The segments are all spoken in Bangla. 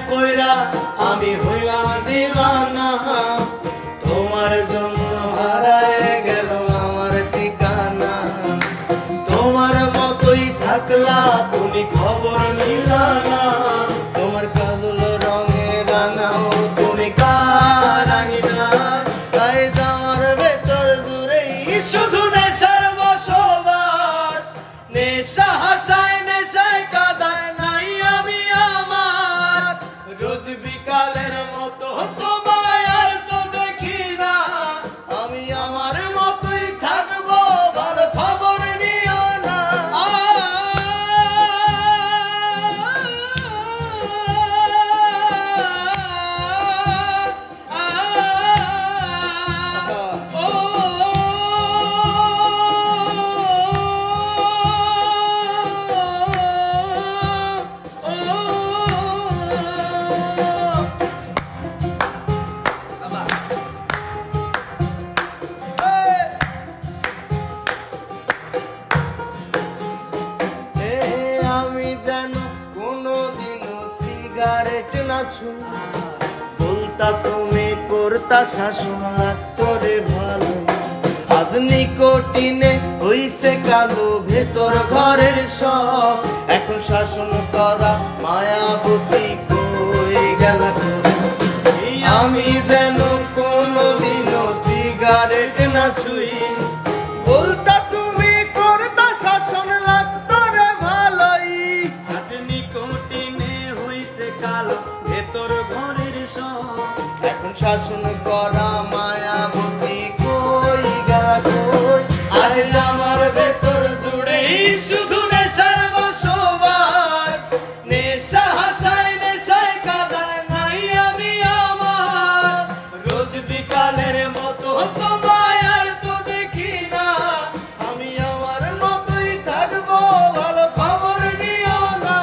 পয়রা আমি হইলাম দিওয়ানা, তোমার জন্য হারায় গেল আমার ঠিকানা। তোমার মতোই থাকলা তুমি খবর নিলা না, তোমার কাজল রঙে রাঙাও তুমি কারাঙিনা। তাই আমার ভেতর দূরেই শুধু নেশার বসবাস, নেশা হাসায় নেশায় কাদায় নাই আমি আমার। রোজ বিকালের মতো তোমায় আর তো দেখি না, আমি আমার মতোই থাকবো ভালো খবর নিও না। আমি যেন কোনোদিনও সিগারেট না ছুঁ, বলতা তুমি করতা শাসন লাগতো রে ভালো। আজ নিকোটিনে হইছে কালো ভেতর ঘরের সব, এখন শাসন করা মায়াবতী কই গেল। আমি যেন কোনোদিনও সিগারেট না ছুঁই, বলতা তুমি করতা শাসন লাগতো রে ভালোই। আজ নিকোটিনে হইছে কালো ভেতর ঘরের সব, এখন শাসন করা মায়াবতী কই গেল কই। আজ আমার ভেতর জুড়েই শুধু নেশার বসবাস, নেশা হাসায় নেশায় কাদায় নাই আমি আমার। রোজ বিকালের মতো তোমায় আর তো দেখি না, আমি আমার মতোই থাকবো ভালো খবর নিও না।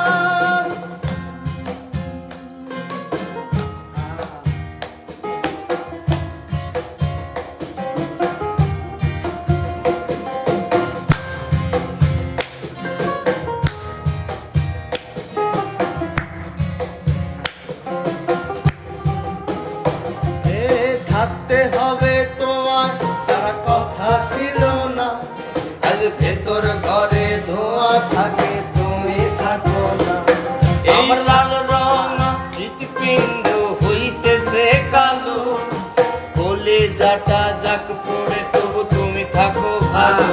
থাকতে হবে তোমার সারা কথা ছিল না, আজ ভেতর ঘরে ধোঁয়া থাকে তুমি থাকো না। আমার লাল রং হৃৎপিণ্ড হইতেছে কালো, কলিজাটা যাক পড়ে তবু তুমি থাকো ভালো।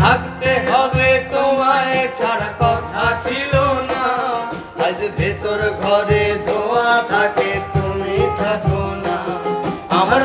থাকতে হবে তোমায় ছাড়া কথা ছিল না, আজ ভেতর ঘরে ধোঁয়া থাকে তুমি থাকো না। আমার